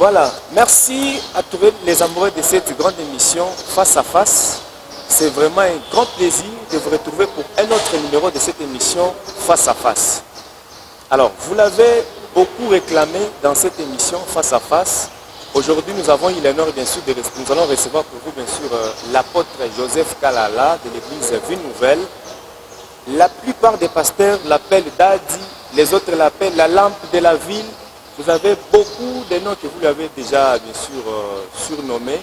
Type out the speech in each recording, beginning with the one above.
Voilà, merci à tous les amoureux de cette grande émission Face à Face. C'est vraiment un grand plaisir de vous retrouver pour un autre numéro de cette émission Face à Face. Alors, vous l'avez beaucoup réclamé dans cette émission Face à Face. Aujourd'hui, nous avons eu l'honneur, bien sûr, nous allons recevoir pour vous, bien sûr, l'apôtre Joseph Kalala de l'église Vie Nouvelle. La plupart des pasteurs l'appellent Dadi, les autres l'appellent la lampe de la ville. Vous avez beaucoup de noms que vous lui avez déjà, bien sûr, surnommés.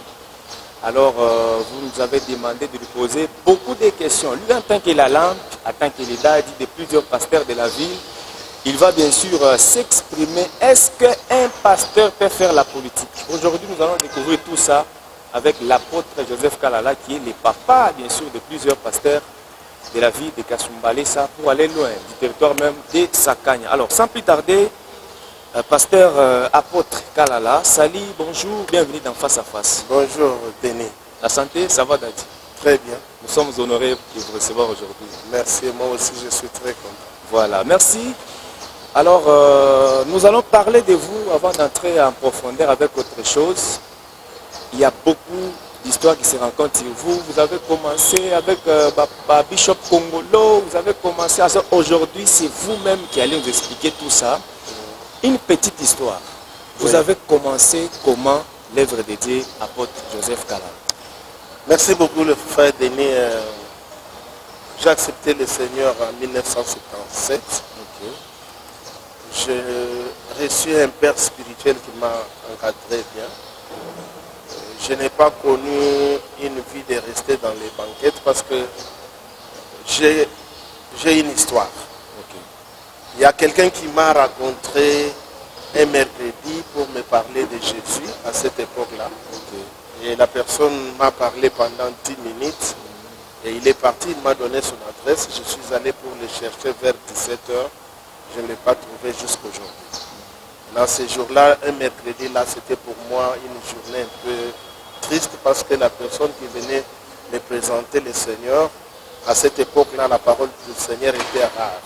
Alors, vous nous avez demandé de lui poser beaucoup de questions. Lui, en tant que la lampe, en tant que le Dadi de plusieurs pasteurs de la ville, il va bien sûr s'exprimer. Est-ce qu'un pasteur peut faire la politique? Aujourd'hui, nous allons découvrir tout ça avec l'apôtre Joseph Kalala, qui est le papa, bien sûr, de plusieurs pasteurs de la ville de Kasumbalesa, pour aller loin, du territoire même de Sakanya. Alors, sans plus tarder, pasteur apôtre Kalala, salut, bonjour, bienvenue dans Face à Face. Bonjour, Denis. La santé, ça va, Dadi? Très bien. Nous sommes honorés de vous recevoir aujourd'hui. Merci, moi aussi je suis très content. Voilà, merci. Alors, nous allons parler de vous avant d'entrer en profondeur avec autre chose. Il y a beaucoup d'histoires qui se rencontrent sur vous. Vous avez commencé avec Bishop Kongolo, vous avez commencé à... Aujourd'hui, c'est vous-même qui allez nous expliquer tout ça. Une petite histoire. Vous avez commencé comment l'œuvre de Dieu, apôtre Joseph Kalala? Merci beaucoup, le frère Denis. J'ai accepté le Seigneur en 1977. Okay. J'ai reçu un père spirituel qui m'a encadré bien. Je n'ai pas connu une vie de rester dans les banquettes parce que j'ai une histoire. Okay. Il y a quelqu'un qui m'a rencontré un mercredi pour me parler de Jésus à cette époque-là. Okay. Et la personne m'a parlé pendant 10 minutes. Et il est parti, il m'a donné son adresse. Je suis allé pour le chercher vers 17h. Je ne l'ai pas trouvé jusqu'aujourd'hui. Dans ce jour-là, un mercredi, là, c'était pour moi une journée un peu triste parce que la personne qui venait me présenter le Seigneur, à cette époque-là, la parole du Seigneur était rare.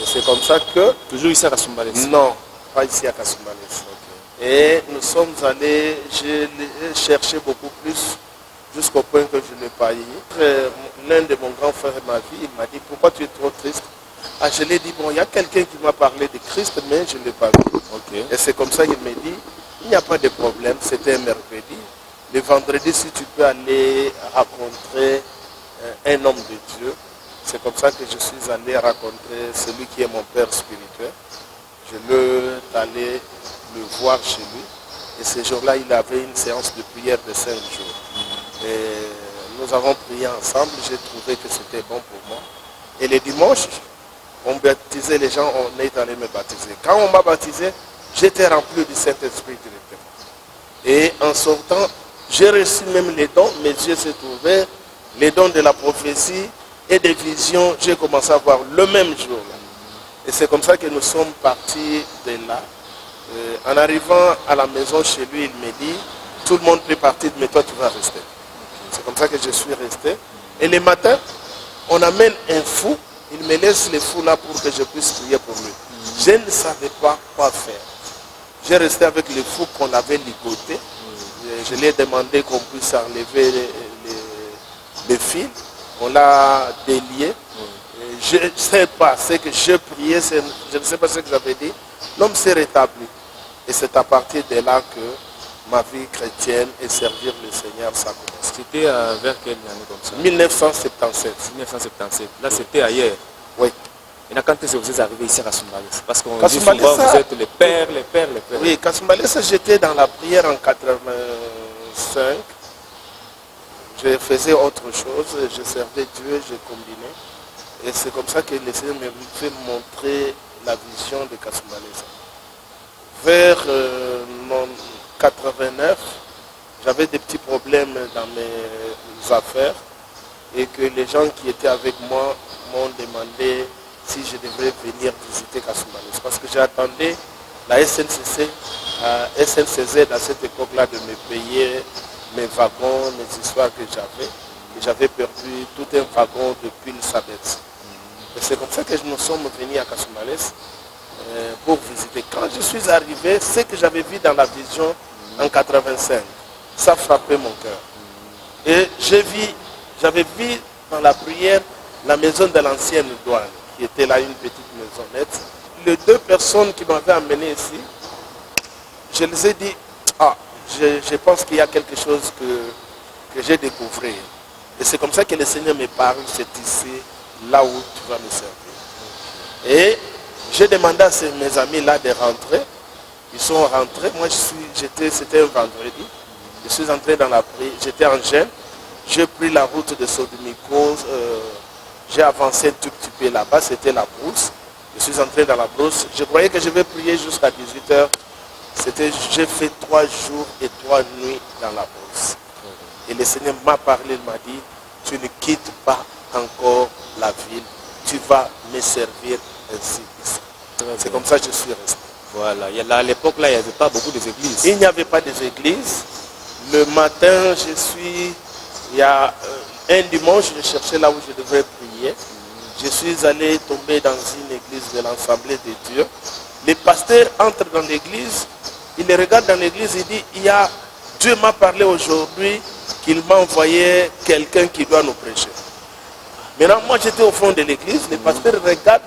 Et c'est comme ça que... Toujours ici à Kasumbalesa? Non, pas ici à Kasumbalesa. Okay. Et nous sommes allés, j'ai cherché beaucoup plus jusqu'au point que je ne l'ai pas eu. L'un de mon grand frère m'a vu, il m'a dit, pourquoi tu es trop triste? Ah, je lui ai dit, bon, il y a quelqu'un qui m'a parlé de Christ, mais je ne l'ai pas vu. Okay. Et c'est comme ça qu'il m'a dit, il n'y a pas de problème, c'était un mercredi. Le vendredi, si tu peux aller rencontrer un homme de Dieu, c'est comme ça que je suis allé rencontrer celui qui est mon père spirituel. Je veux aller le voir chez lui. Et ce jour-là, il avait une séance de prière de 5 jours. Et nous avons prié ensemble, j'ai trouvé que c'était bon pour moi. Et le dimanche, on baptisait les gens, on est allé me baptiser. Quand on m'a baptisé, j'étais rempli du Saint-Esprit directement. Et en sortant, j'ai reçu même les dons, mes yeux s'est ouverts, les dons de la prophétie et des visions, j'ai commencé à voir le même jour. Et c'est comme ça que nous sommes partis de là. En arrivant à la maison chez lui, il me dit, tout le monde peut partir, mais toi tu vas rester. C'est comme ça que je suis resté. Et le matin, on amène un fou. Il me laisse le fou là pour que je puisse prier pour lui. Je ne savais pas quoi faire. J'ai resté avec le fou qu'on avait ligoté. Je lui ai demandé qu'on puisse enlever les fils. On l'a délié. Je ne sais pas ce que je priais, je ne sais pas ce que j'avais dit. L'homme s'est rétabli. Et c'est à partir de là que ma vie chrétienne et servir le Seigneur, ça commence. C'était vers quelle année comme ça? 1977. 1977. Là, c'était ailleurs. Oui. Et quand est-ce que vous êtes arrivé ici à Kasumbalesa? Parce qu'on dit souvent vous êtes les pères. Oui, Kasumbalesa, j'étais dans la prière en 85. Je faisais autre chose, je servais Dieu, je combinais. Et c'est comme ça que le Seigneur me fait montrer la vision de Kasumbalesa. Vers 89, j'avais des petits problèmes dans mes affaires et que les gens qui étaient avec moi m'ont demandé si je devrais venir visiter Kasumbalesa. Parce que j'attendais la SNCC, SNCZ à cette époque-là de me payer mes wagons, mes histoires que j'avais. Et j'avais perdu tout un wagon depuis le Sabet. Et c'est comme ça que nous sommes venus à Kasumbalesa. pour visiter. Quand je suis arrivé, ce que j'avais vu dans la vision en 85, ça frappait mon cœur. Et j'avais vu dans la prière la maison de l'ancienne douane, qui était là une petite maisonnette. Les deux personnes qui m'avaient amené ici, je les ai dit, je pense qu'il y a quelque chose que j'ai découvert. Et c'est comme ça que le Seigneur me parle, c'est ici, là où tu vas me servir. Et j'ai demandé à mes amis-là de rentrer. Ils sont rentrés. Moi, c'était un vendredi. Je suis entré dans la prière. J'étais en jeûne. J'ai pris la route de Sodomiko. J'ai avancé un tout petit peu là-bas. C'était la brousse. Je suis entré dans la brousse. Je croyais que je vais prier jusqu'à 18h. J'ai fait 3 jours et 3 nuits dans la brousse. Et le Seigneur m'a parlé, il m'a dit, tu ne quittes pas encore la ville. Tu vas me servir ainsi. C'est comme ça que je suis resté. Voilà. À l'époque, là, il n'y avait pas beaucoup d'églises. Il n'y avait pas d'églises. Le matin, il y a un dimanche, je cherchais là où je devrais prier. Je suis allé tomber dans une église de l'Assemblée de Dieu. Les pasteurs entrent dans l'église, ils les regardent dans l'église, ils disent, Dieu m'a parlé aujourd'hui qu'il m'a envoyé quelqu'un qui doit nous prêcher. Maintenant, moi j'étais au fond de l'église, les pasteurs regardent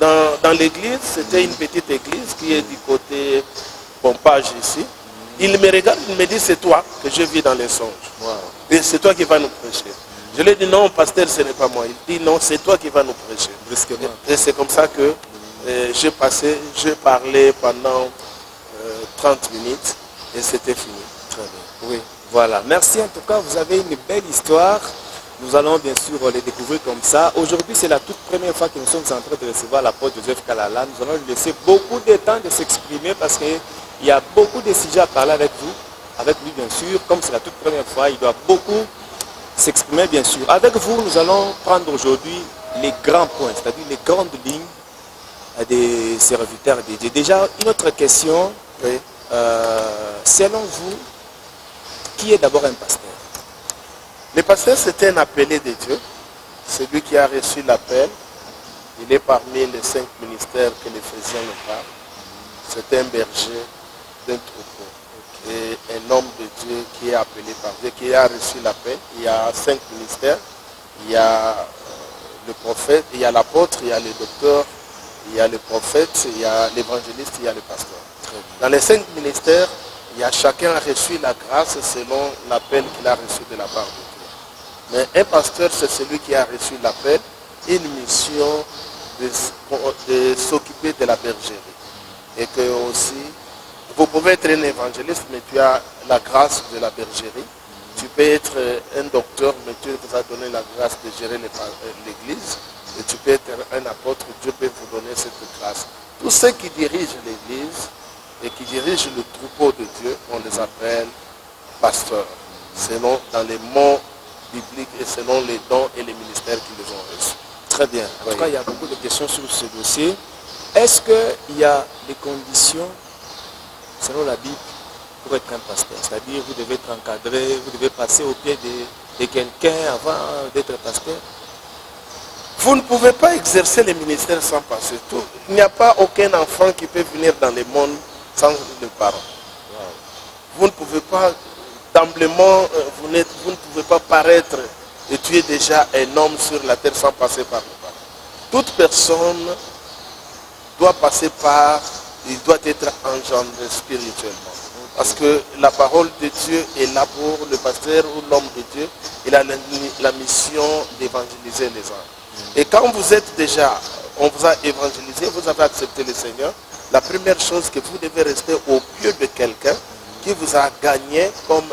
dans l'église, c'était une petite église qui est du côté Pompage ici. Ils me regardent, ils me disent, c'est toi que je vis dans les songes. Wow. Et c'est toi qui vas nous prêcher. Je lui ai dit, non, pasteur, ce n'est pas moi. Il dit, non, c'est toi qui vas nous prêcher. Brusquement. Et c'est comme ça que j'ai parlé pendant 30 minutes et c'était fini. Très bien. Oui, voilà. Merci en tout cas, vous avez une belle histoire. Nous allons bien sûr les découvrir comme ça. Aujourd'hui, c'est la toute première fois que nous sommes en train de recevoir l'apôtre Joseph Kalala. Nous allons lui laisser beaucoup de temps de s'exprimer parce qu'il y a beaucoup de sujets à parler avec vous. Avec lui, bien sûr. Comme c'est la toute première fois, il doit beaucoup s'exprimer, bien sûr. Avec vous, nous allons prendre aujourd'hui les grands points, c'est-à-dire les grandes lignes des serviteurs de Dieu. Déjà, une autre question. Oui. Selon vous, qui est d'abord un pasteur? Le pasteur, c'était un appelé de Dieu. Celui qui a reçu l'appel. Il est parmi les 5 ministères que l'Éphésiens nous parlent. C'est un berger d'un troupeau. Et un homme de Dieu qui est appelé par Dieu, qui a reçu l'appel. Il y a 5 ministères. Il y a le prophète, il y a l'apôtre, il y a le docteur, il y a le prophète, il y a l'évangéliste, il y a le pasteur. Dans les 5 ministères, chacun a reçu la grâce selon l'appel qu'il a reçu de la part de Dieu. Mais un pasteur, c'est celui qui a reçu l'appel, une mission de s'occuper de la bergerie. Et que aussi, vous pouvez être un évangéliste, mais tu as la grâce de la bergerie. Tu peux être un docteur, mais Dieu vous a donné la grâce de gérer l'église. Et tu peux être un apôtre, Dieu peut vous donner cette grâce. Tous ceux qui dirigent l'église et qui dirigent le troupeau de Dieu, on les appelle pasteurs, selon dans les mots bibliques et selon les dons et les ministères qu'ils ont reçus. Très bien. En tout cas, il y a beaucoup de questions sur ce dossier. Est-ce qu'il y a des conditions, selon la Bible, pour être un pasteur? C'est-à-dire, vous devez être encadré, vous devez passer au pied de quelqu'un avant d'être pasteur? Vous ne pouvez pas exercer le ministère sans passer. Il n'y a pas aucun enfant qui peut venir dans le monde sans le parent. Wow. Vous ne pouvez pas, d'emblèment, vous ne pouvez pas paraître et tu es déjà un homme sur la terre sans passer par le parent. Toute personne doit passer par, il doit être engendré spirituellement. Parce que la parole de Dieu est là pour le pasteur ou l'homme de Dieu. Il a la mission d'évangéliser les âmes. Et quand vous êtes déjà, on vous a évangélisé, vous avez accepté le Seigneur, la première chose que vous devez rester au pied de quelqu'un qui vous a gagné comme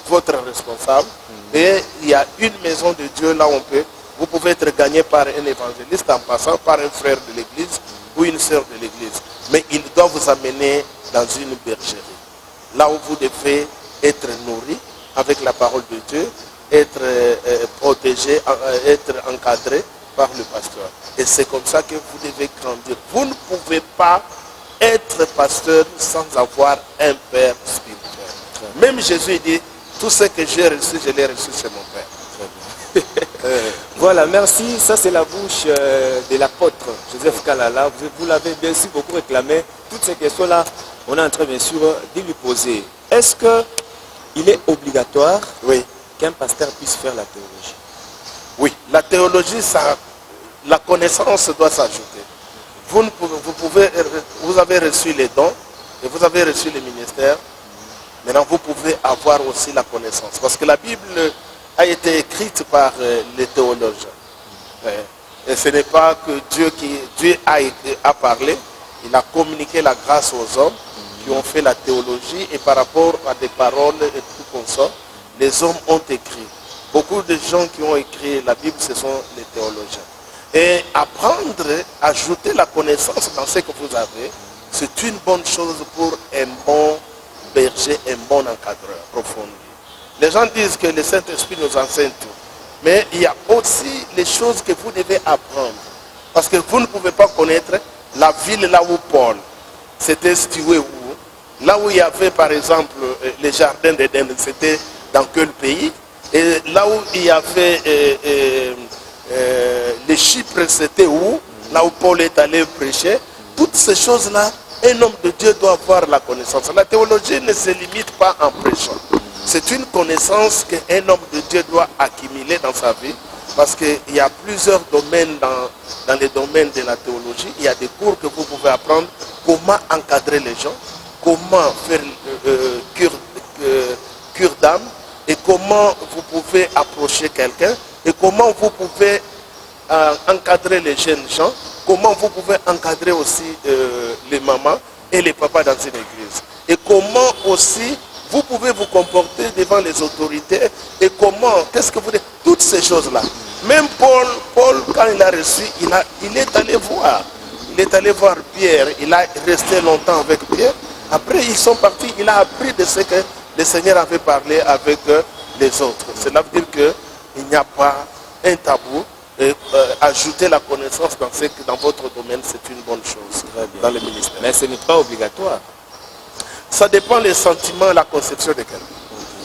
votre responsable. Et il y a une maison de Dieu là où vous pouvez être gagné par un évangéliste en passant par un frère de l'église ou une sœur de l'église. Mais il doit vous amener dans une bergerie, là où vous devez être nourri avec la parole de Dieu, être protégé, être encadré par le pasteur. Et c'est comme ça que vous devez grandir. Vous ne pouvez pas être pasteur sans avoir un père spirituel. Même Jésus dit, tout ce que j'ai reçu, je l'ai reçu, c'est mon père. Voilà, merci. Ça, c'est la bouche de l'apôtre Joseph Kalala. Vous l'avez bien sûr beaucoup réclamé. Toutes ces questions-là, on est en train, bien sûr, de lui poser. Est-ce qu'il est obligatoire qu'un pasteur puisse faire la théologie? Oui, la théologie, ça, la connaissance doit s'ajouter. Vous avez reçu les dons et vous avez reçu les ministères. Maintenant, vous pouvez avoir aussi la connaissance. Parce que la Bible a été écrite par les théologiens. Et ce n'est pas que Dieu a parlé, il a communiqué la grâce aux hommes qui ont fait la théologie et par rapport à des paroles et tout comme ça, les hommes ont écrit. Beaucoup de gens qui ont écrit la Bible, ce sont les théologiens. Et apprendre, ajouter la connaissance dans ce que vous avez, c'est une bonne chose pour un bon berger, un bon encadreur profondi. Les gens disent que le Saint-Esprit nous enseigne tout. Mais il y a aussi les choses que vous devez apprendre. Parce que vous ne pouvez pas connaître la ville là où Paul s'était situé où. Là où il y avait par exemple les jardins d'Éden, c'était dans quel pays? Et là où il y avait les Chypres, c'était où? Là où Paul est allé prêcher. Toutes ces choses-là, un homme de Dieu doit avoir la connaissance. La théologie ne se limite pas en prêchant. C'est une connaissance qu'un homme de Dieu doit accumuler dans sa vie. Parce qu'il y a plusieurs domaines dans les domaines de la théologie. Il y a des cours que vous pouvez apprendre. Comment encadrer les gens, comment faire cure d'âme, et comment vous pouvez approcher quelqu'un, et comment vous pouvez encadrer les jeunes gens, comment vous pouvez encadrer aussi les mamans et les papas dans une église. Et comment aussi vous pouvez vous comporter devant les autorités, et comment, qu'est-ce que vous dites, toutes ces choses-là. Même Paul, quand il a reçu, il est allé voir. Il est allé voir Pierre, il a resté longtemps avec Pierre. Après, ils sont partis, il a appris de ce que le Seigneur avait parlé avec les autres. Cela veut dire qu'il n'y a pas un tabou. Ajouter la connaissance dans votre domaine, c'est une bonne chose dans le ministère. Mais ce n'est pas obligatoire. Ça dépend des sentiments et la conception de quelqu'un.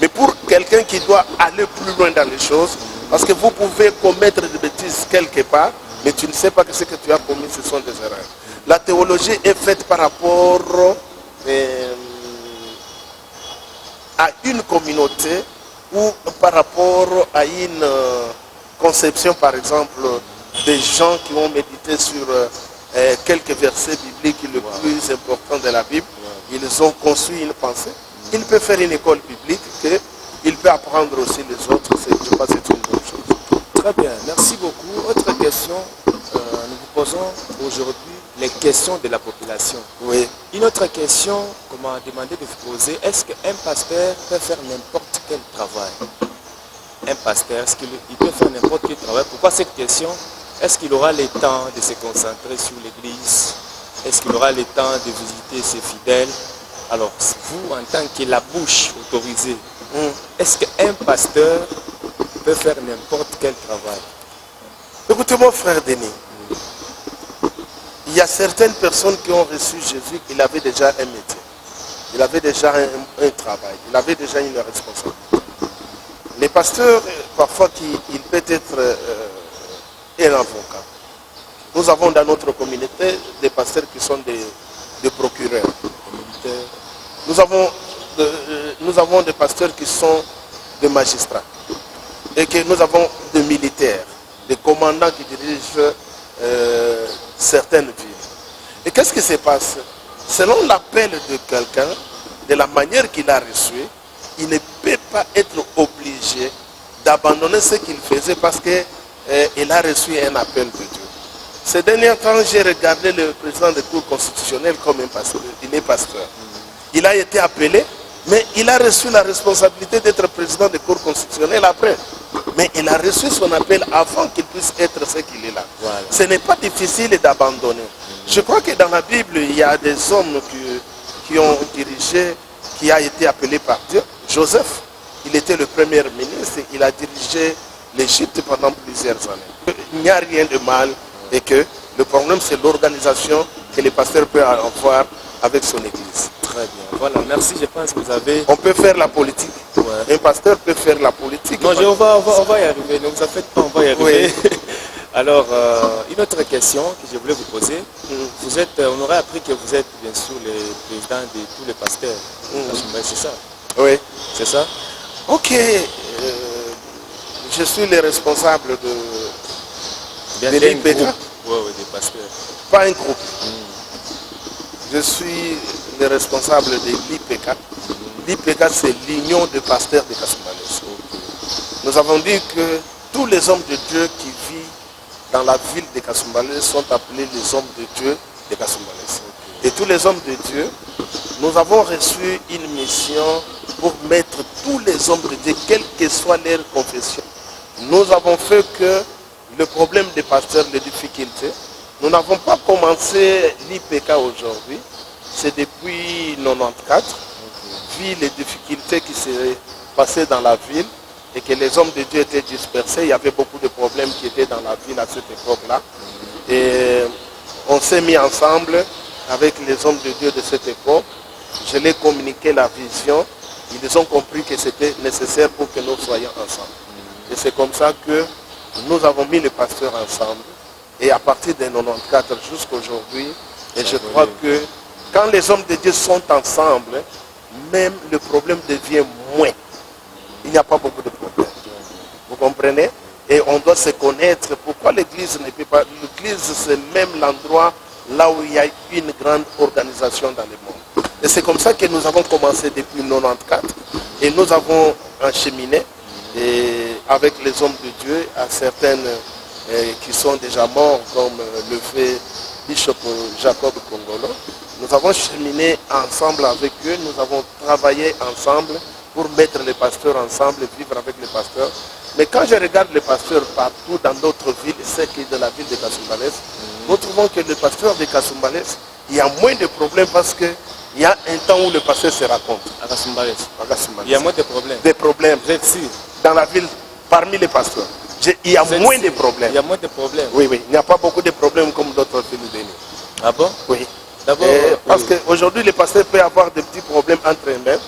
Mais pour quelqu'un qui doit aller plus loin dans les choses, parce que vous pouvez commettre des bêtises quelque part, mais tu ne sais pas que ce que tu as commis, ce sont des erreurs. La théologie est faite par rapport à une communauté ou par rapport à une conception, par exemple, des gens qui ont médité sur quelques versets bibliques les plus importants de la Bible. Ils ont construit une pensée. Il peut faire une école biblique qu'il peut apprendre aussi les autres. Je pense que c'est une bonne chose. Très bien, merci beaucoup. Autre question, nous vous posons aujourd'hui les questions de la population. Oui. Une autre question qu'on m'a demandé de vous poser, est-ce qu'un pasteur peut faire n'importe quel travail? Un pasteur, est-ce qu'il peut faire n'importe quel travail? Pourquoi cette question? Est-ce qu'il aura le temps de se concentrer sur l'église? Est-ce qu'il aura le temps de visiter ses fidèles? Alors, vous, en tant que la bouche autorisée, est-ce qu'un pasteur peut faire n'importe quel travail? Écoutez-moi, frère Denis. Il y a certaines personnes qui ont reçu Jésus, il avait déjà un métier. Il avait déjà un travail. Il avait déjà une responsabilité. Les pasteurs, parfois, il peut être un avocat. Nous avons dans notre communauté des pasteurs qui sont des procureurs. Nous avons des pasteurs qui sont des magistrats. Et que nous avons des militaires, des commandants qui dirigent certaines villes. Et qu'est-ce qui se passe? Selon l'appel de quelqu'un, de la manière qu'il a reçu, il ne peut pas être obligé d'abandonner ce qu'il faisait parce qu'il a reçu un appel de Dieu. Ces derniers temps, j'ai regardé le président de la Cour constitutionnelle comme un pasteur. Il est pasteur. Il a été appelé, mais il a reçu la responsabilité d'être président de la Cour constitutionnelle après. Mais il a reçu son appel avant qu'il puisse être ce qu'il est là. Voilà. Ce n'est pas difficile d'abandonner. Je crois que dans la Bible, il y a des hommes qui ont dirigé, qui a été appelé par Dieu. Joseph, il était le premier ministre, il a dirigé l'Égypte pendant plusieurs années. Il n'y a rien de mal et que le problème c'est l'organisation que les pasteurs peuvent avoir avec son église. Très bien. Voilà, merci. Je pense que vous avez... On peut faire la politique. Ouais. Un pasteur peut faire la politique. Non, on va y arriver. Ne vous en faites pas, on va y arriver. Oui. Alors, une autre question que je voulais vous poser. Vous êtes, on aurait appris que vous êtes bien sûr le président de tous les pasteurs. C'est ça? Oui. C'est ça? Ok. Je suis le responsable de l'IPK. Oui, des pasteurs. Pas un groupe. Je suis le responsable de l'IPK. L'IPK, c'est l'Union des pasteurs de Kasumbalès. Nous avons dit que tous les hommes de Dieu qui vivent dans la ville de Kasumbalès sont appelés les hommes de Dieu de Kasumbalès. Et tous les hommes de Dieu, nous avons reçu une mission pour mettre tous les hommes de Dieu, quelle que soit leur confession. Nous avons fait que le problème des pasteurs, les difficultés, nous n'avons pas commencé l'IPK aujourd'hui, c'est depuis 1994, vu les difficultés qui s'est passées dans la ville et que les hommes de Dieu étaient dispersés, il y avait beaucoup de problèmes qui étaient dans la ville à cette époque-là. Et on s'est mis ensemble avec les hommes de Dieu de cette époque. Je leur ai communiqué la vision. Ils ont compris que c'était nécessaire pour que nous soyons ensemble. Et c'est comme ça que nous avons mis les pasteurs ensemble. Et à partir de 1994 jusqu'à aujourd'hui, et je crois que quand les hommes de Dieu sont ensemble, même le problème devient moins. Il n'y a pas beaucoup de problèmes. Vous comprenez? Et on doit se connaître. Pourquoi l'église ne peut pas... L'église, c'est même l'endroit là où il y a une grande organisation dans le monde. Et c'est comme ça que nous avons commencé depuis 1994. Et nous avons encheminé et avec les hommes de Dieu, à certaines qui sont déjà morts, comme le fait Bishop Jacob Kongolo. Nous avons cheminé ensemble avec eux, nous avons travaillé ensemble pour mettre les pasteurs ensemble et vivre avec les pasteurs. Mais quand je regarde les pasteurs partout dans d'autres villes, c'est que de la ville de Kasumbalès, nous trouvons que les pasteurs de Kasumbalès, il y a moins de problèmes parce qu'il y a un temps où le pasteur se raconte. À Kasumbalès. Il y a moins de problèmes. Des problèmes. Vous êtes sûr? Dans la ville, parmi les pasteurs. Il y a moins de problèmes. Il y a moins de problèmes. Oui, oui. Il n'y a pas beaucoup de problèmes comme d'autres villes de nous. Ah bon? Oui. D'abord, parce qu'aujourd'hui, les pasteurs peuvent avoir des petits problèmes entre eux-mêmes.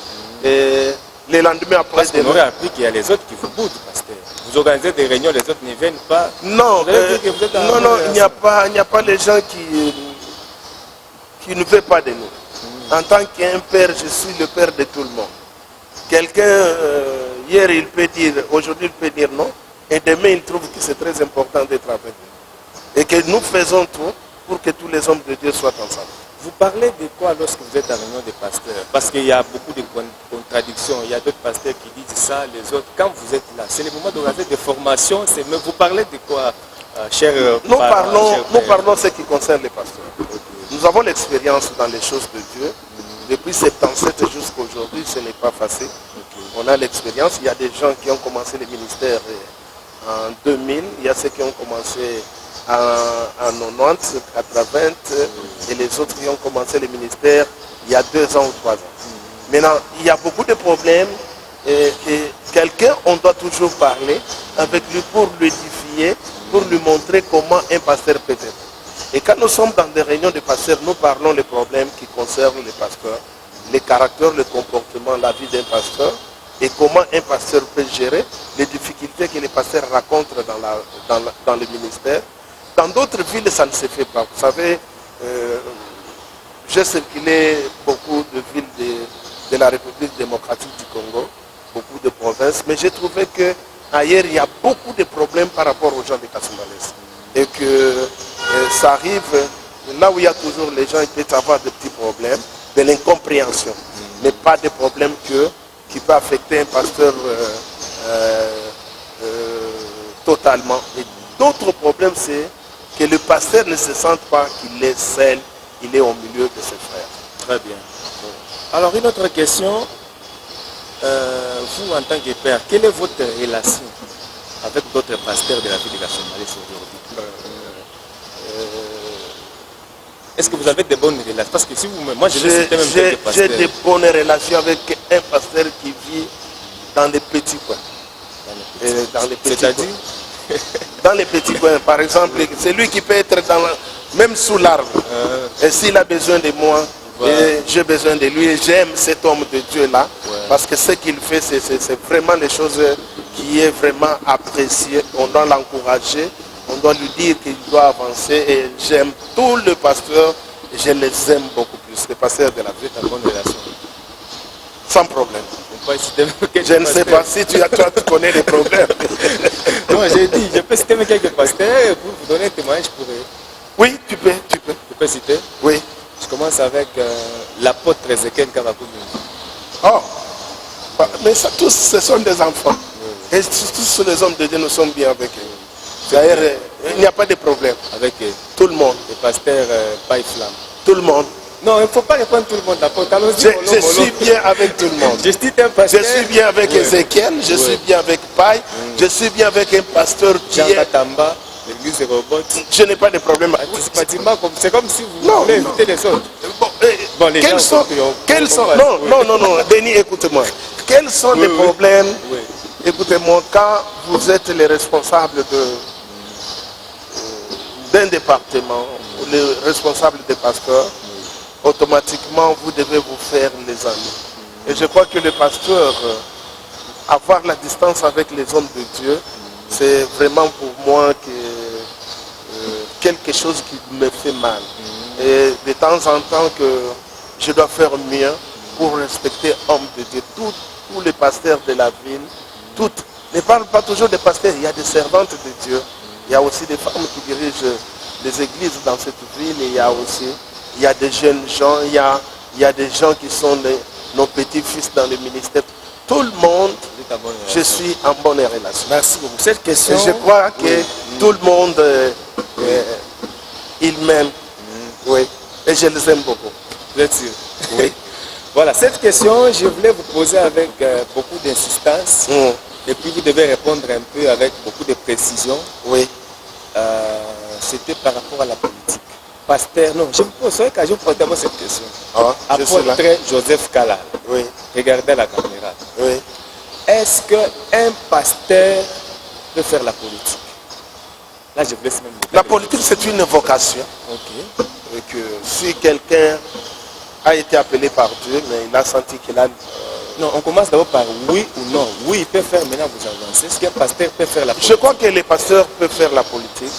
Et le lendemain après... Parce qu'on aurait appris qu'il y a les autres qui vous boudent, pasteur. Vous organisez des réunions, les autres ne viennent pas. Non, non, il n'y a pas les gens qui ne veulent pas de nous. En tant qu'un père, je suis le père de tout le monde. Quelqu'un, hier, il peut dire, aujourd'hui, il peut dire non. Et demain, il trouve que c'est très important d'être avec nous. Et que nous faisons tout pour que tous les hommes de Dieu soient ensemble. Vous parlez de quoi lorsque vous êtes à la réunion des pasteurs? Parce qu'il y a beaucoup de contradictions. Il y a d'autres pasteurs qui disent ça, les autres. Quand vous êtes là, c'est le moment d'organiser des formations. Mais vous parlez de quoi, cher Nous parlons ce qui concerne les pasteurs. Okay. Nous avons l'expérience dans les choses de Dieu. Depuis 77 jusqu'à aujourd'hui, ce n'est pas facile. Okay. On a l'expérience. Il y a des gens qui ont commencé le ministère en 2000. Il y a ceux qui ont commencé en 90, 80 et les autres qui ont commencé le ministère il y a 2 ans ou 3 ans. Maintenant, il y a beaucoup de problèmes et quelqu'un, on doit toujours parler avec lui pour l'édifier, pour lui montrer comment un pasteur peut être. Et quand nous sommes dans des réunions de pasteurs, nous parlons des problèmes qui concernent les pasteurs, les caractères, le comportement, la vie d'un pasteur et comment un pasteur peut gérer les difficultés que les pasteurs rencontrent dans le ministère. Dans d'autres villes, ça ne se fait pas. Vous savez, j'ai circulé beaucoup de villes de la République démocratique du Congo, beaucoup de provinces, mais j'ai trouvé qu'ailleurs, il y a beaucoup de problèmes par rapport aux gens de Kasumbalès. Et que ça arrive, là où il y a toujours les gens, ils peuvent avoir de petits problèmes, de l'incompréhension, mais pas de problèmes qui peuvent affecter un pasteur totalement. Et d'autres problèmes, c'est que le pasteur ne se sente pas qu'il est seul, il est au milieu de ses frères. Très bien. Alors une autre question, vous en tant que père, quelle est votre relation avec d'autres pasteurs de la ville de Kasumbalès aujourd'hui? Est-ce que vous avez de bonnes relations? Parce que si vous, moi je vais citer même quelques pasteurs. J'ai de bonnes relations avec un pasteur qui vit dans les petits coins. C'est-à-dire dans les petits coins, par exemple, c'est lui qui peut être même sous l'arbre. Et s'il a besoin de moi, Ouais. Et j'ai besoin de lui et j'aime cet homme de Dieu-là. Ouais. Parce que ce qu'il fait, c'est vraiment les choses qui est vraiment apprécié. On doit l'encourager, on doit lui dire qu'il doit avancer. Et j'aime tous les pasteurs, je les aime beaucoup plus. Les pasteurs de la vie. Vous êtes en bonne relation. Sans problème. On peut citer quelques Je ne sais pasteurs. pas si toi, tu connais les problèmes. Non, j'ai dit, je peux citer même quelques pasteurs pour vous donner un témoignage pour eux. Oui, tu peux. Je peux citer. Oui. Je commence avec l'apôtre Ezekiel Kavakoumi. Oh, mais ça, tous, ce sont des enfants. Et tous les hommes de Dieu, nous sommes bien avec eux. D'ailleurs, il n'y a pas de problème. Avec Tout le monde. le pasteur Paille Flamme. Tout le monde. Non, il ne faut pas répondre tout le monde. L'apôtre. Allons-y, Je suis bien avec tout le monde. Je cite un pasteur. Je suis bien avec Ézéchiel, je suis bien avec Paille, je suis bien avec un pasteur qui Jean est... Katamba, l'église des robots. Je n'ai pas de problème. Participativement, c'est comme si vous Non, voulez non. inviter les autres. Bon, Bon, les gens quels sont... Non, Denis, écoutez-moi. Quels sont les problèmes? Oui. Écoutez-moi, quand vous êtes les responsables d'un département, ou les responsables des pasteurs, automatiquement, vous devez vous faire les amis. Et je crois que le pasteur, avoir la distance avec les hommes de Dieu, c'est vraiment pour moi quelque chose qui me fait mal. Et de temps en temps que je dois faire mieux pour respecter hommes de Dieu. Tous les pasteurs de la ville, toutes. Ne parle pas toujours des pasteurs, il y a des servantes de Dieu. Il y a aussi des femmes qui dirigent les églises dans cette ville. Et il y a des jeunes gens, il y a des gens qui sont nos petits-fils dans le ministère. Tout le monde, je suis en bonne relation. Merci beaucoup. Cette question. Et je crois que tout le monde, il m'aime. Oui. Et je les aime beaucoup. Vous êtes sûr? Oui. Voilà, cette question, je voulais vous poser avec beaucoup d'insistance. Et puis vous devez répondre un peu avec beaucoup de précision. Oui. C'était par rapport à la politique. Pasteur, non, je vous pose sur l'occasion pour poser cette question. Ah, je suis là. Apôtre Joseph Kalal, Oui. regardez la caméra. Oui. Est-ce qu'un pasteur peut faire la politique? Là, je vous laisse même vous La politique, c'est une vocation. Ok. Et que si quelqu'un a été appelé par Dieu, mais il a senti qu'il a... Non, on commence d'abord par oui ou non. Oui, il peut faire, maintenant vous avancez. Est-ce qu'un pasteur peut faire la politique? Je crois que les pasteurs peuvent faire la politique.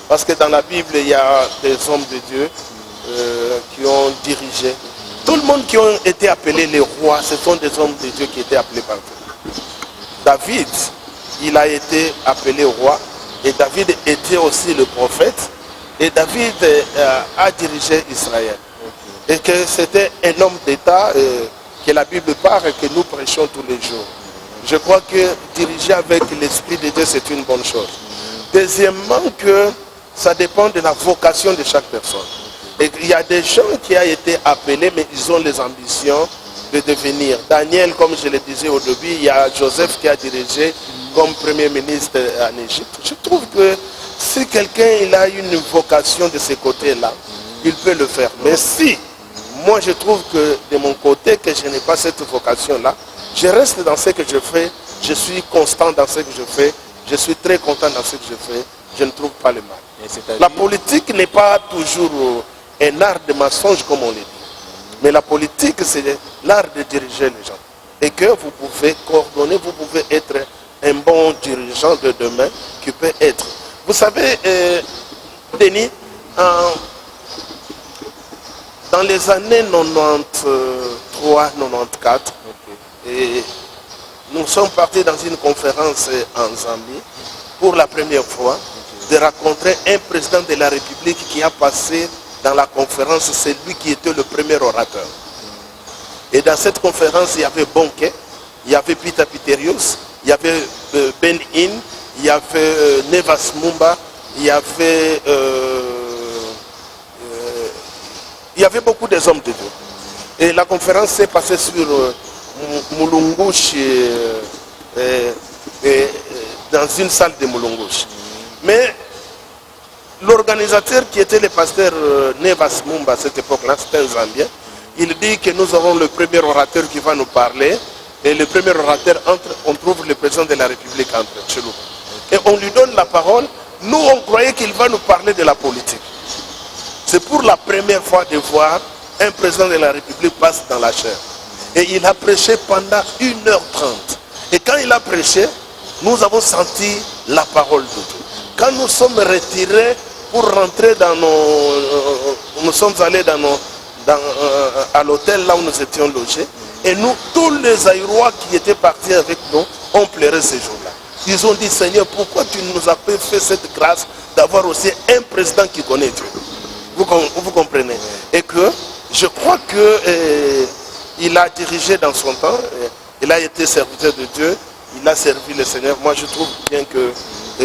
Parce que dans la Bible, il y a des hommes de Dieu qui ont dirigé. Tout le monde qui ont été appelés les rois, ce sont des hommes de Dieu qui étaient appelés par Dieu. David, il a été appelé roi. Et David était aussi le prophète. Et David a dirigé Israël. Et que c'était un homme d'État que la Bible parle et que nous prêchons tous les jours. Je crois que diriger avec l'Esprit de Dieu, c'est une bonne chose. Deuxièmement, que ça dépend de la vocation de chaque personne. Et il y a des gens qui ont été appelés, mais ils ont les ambitions de devenir. Daniel, comme je le disais au début, il y a Joseph qui a dirigé comme Premier ministre en Égypte. Je trouve que si quelqu'un il a une vocation de ce côté-là, il peut le faire. Mais si, moi je trouve que de mon côté, que je n'ai pas cette vocation-là, je reste dans ce que je fais, je suis constant dans ce que je fais, je suis très content dans ce que je fais, je ne trouve pas le mal. La politique n'est pas toujours un art de mensonge comme on le dit. Mais la politique, c'est l'art de diriger les gens. Et que vous pouvez coordonner, vous pouvez être un bon dirigeant de demain qui peut être. Vous savez, Denis, dans les années 93-94, et nous sommes partis dans une conférence en Zambie pour la première fois de rencontrer un président de la République qui a passé dans la conférence, c'est lui qui était le premier orateur. Et dans cette conférence, il y avait Bonke, il y avait Peter Piterius, il y avait Ben In, il y avait Nevas Mumba, il y avait beaucoup des hommes de Dieu. Et la conférence s'est passée sur Mulungush, dans une salle de Mulungush. Mais l'organisateur qui était le pasteur Nevas Mumba à cette époque-là, c'était un Zambien, il dit que nous aurons le premier orateur qui va nous parler. Et le premier orateur entre, on trouve le président de la République entre chez nous. Et on lui donne la parole. Nous, on croyait qu'il va nous parler de la politique. C'est pour la première fois de voir un président de la République passe dans la chair. Et il a prêché pendant 1h30. Et quand il a prêché, nous avons senti la parole de Dieu. Quand nous sommes retirés pour rentrer dans nous sommes allés à l'hôtel là où nous étions logés. Et nous, tous les Aïrois qui étaient partis avec nous, ont pleuré ces jours-là. Ils ont dit, Seigneur, pourquoi tu nous as fait cette grâce d'avoir aussi un président qui connaît Dieu? Vous comprenez? Et que je crois qu'il a dirigé dans son temps, il a été serviteur de Dieu, il a servi le Seigneur. Moi, je trouve bien que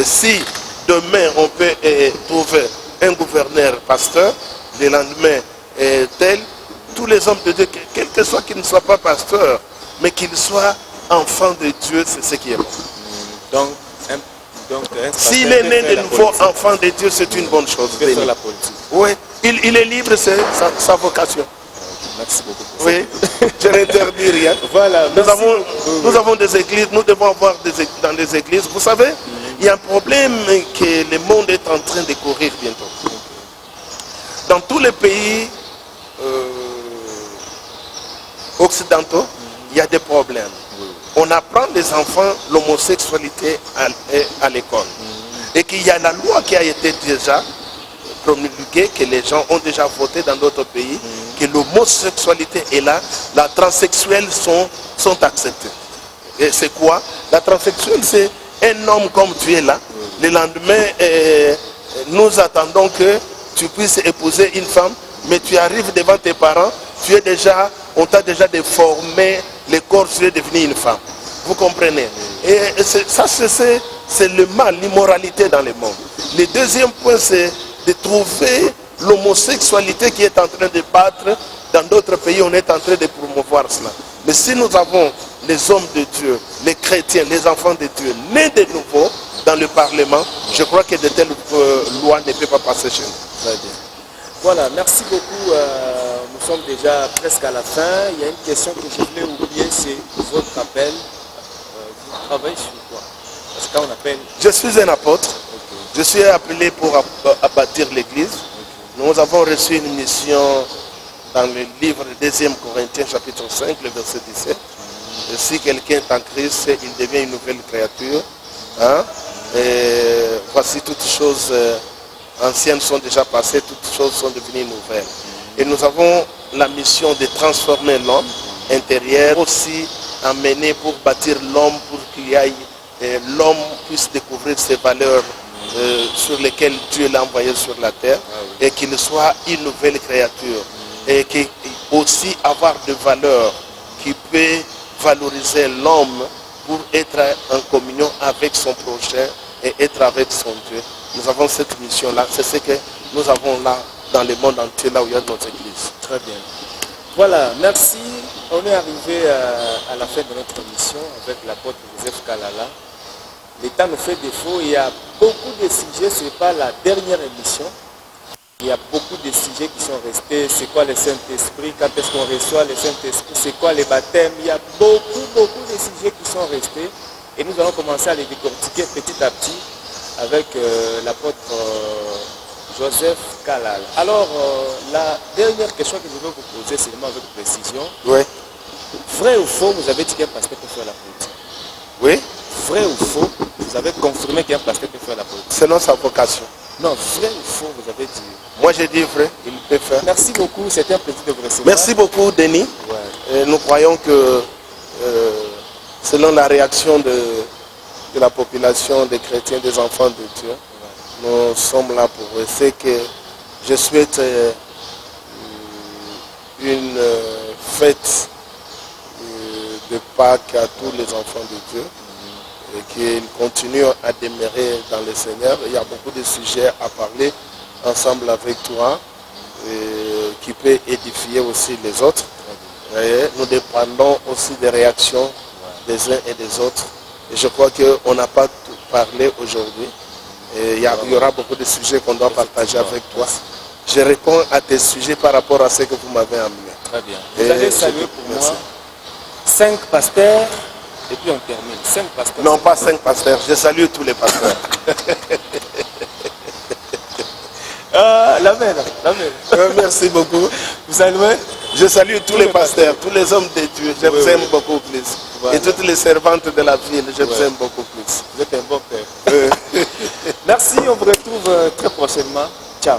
si demain on peut trouver un gouverneur pasteur, le lendemain tel, tous les hommes de Dieu, quel que soit qu'ils ne soient pas pasteurs, mais qu'ils soient enfants de Dieu, c'est ce qui est bon. Donc s'il est né de nouveau enfant de Dieu, c'est une bonne chose. La politique. Oui, il est libre, c'est sa vocation. Merci beaucoup. Oui, je n'interdis rien. Voilà, nous avons des églises, nous devons avoir dans des églises. Vous savez, il y a un problème que le monde est en train de courir bientôt. Dans tous les pays occidentaux, il y a des problèmes. On apprend les enfants l'homosexualité à l'école. Et qu'il y a la loi qui a été déjà promulguée, que les gens ont déjà voté dans d'autres pays, que l'homosexualité est là, la transsexuelle sont acceptées. Et c'est quoi? La transsexuelle, c'est un homme comme tu es là. Le lendemain, nous attendons que tu puisses épouser une femme, mais tu arrives devant tes parents, on t'a déjà déformé le corps, tu es devenu une femme. Vous comprenez? Et ça, c'est le mal, l'immoralité dans le monde. Le deuxième point, c'est de trouver l'homosexualité qui est en train de battre. Dans d'autres pays, on est en train de promouvoir cela. Mais si nous avons les hommes de Dieu, les chrétiens, les enfants de Dieu, nés de nouveau dans le Parlement, je crois que de telles lois ne peuvent pas passer chez nous. Très bien. Voilà, merci beaucoup. Nous sommes déjà presque à la fin. Il y a une question que je voulais oublier, c'est votre appel. Vous travaillez sur quoi? Parce qu'on appelle... Je suis un apôtre. Okay. Je suis appelé pour bâtir l'église. Okay. Nous avons reçu une mission dans le livre de 2 Corinthiens chapitre 5, le verset 17. Et si quelqu'un est en Christ, il devient une nouvelle créature. Hein? Et voici toutes choses anciennes sont déjà passées, toutes choses sont devenues nouvelles. Et nous avons la mission de transformer l'homme intérieur, aussi amener pour bâtir l'homme, pour qu'il y ait l'homme puisse découvrir ses valeurs sur lesquelles Dieu l'a envoyé sur la terre, et qu'il soit une nouvelle créature, et qu'il aussi avoir des valeurs qui peut valoriser l'homme pour être en communion avec son prochain et être avec son Dieu. Nous avons cette mission-là, c'est ce que nous avons là dans le monde entier, là où il y a notre église. Très bien. Voilà, merci. On est arrivé à la fin de notre mission avec l'apôtre Joseph Kalala. Le temps nous fait défaut. Il y a beaucoup de sujets, ce n'est pas la dernière émission. Il y a beaucoup de sujets qui sont restés. C'est quoi le Saint-Esprit? Quand est-ce qu'on reçoit le Saint-Esprit? C'est quoi les baptêmes? Il y a beaucoup de sujets qui sont restés. Et nous allons commencer à les décortiquer petit à petit avec l'apôtre Joseph Kalala. Alors, la dernière question que je vais vous poser, c'est seulement avec précision. Oui. Vrai ou faux, vous avez dit qu'un pasteur peut faire la politique? Oui. Vrai ou faux, vous avez confirmé qu'un pasteur peut faire la politique? Selon sa vocation. Non, vrai ou faux, vous avez dit? Moi, j'ai dit vrai, il peut faire. Merci beaucoup, c'était un plaisir de vous recevoir. Merci beaucoup, Denis. Ouais. Nous croyons que, selon la réaction de la population, des chrétiens, des enfants de Dieu, nous sommes là pour eux. C'est que je souhaite une fête de Pâques à tous les enfants de Dieu et qu'ils continuent à demeurer dans le Seigneur. Il y a beaucoup de sujets à parler ensemble avec toi qui peut édifier aussi les autres. Et nous dépendons aussi des réactions des uns et des autres. Et je crois qu'on n'a pas tout parlé aujourd'hui. Il y aura beaucoup de sujets qu'on doit partager avec toi. Je réponds à tes sujets par rapport à ce que vous m'avez amené. Très bien. Vous allez saluer pour moi 5 pasteurs et puis on termine. 5 pasteurs. Non, pas 5 pasteurs. Je salue tous les pasteurs. L'amen. Merci beaucoup. Vous saluez? Je salue tous les pasteurs, tous les hommes de Dieu. Je vous aime beaucoup plus. Voilà. Et toutes les servantes de la ville, je vous aime beaucoup plus. Vous êtes un bon père. Merci, on vous retrouve très prochainement. Ciao.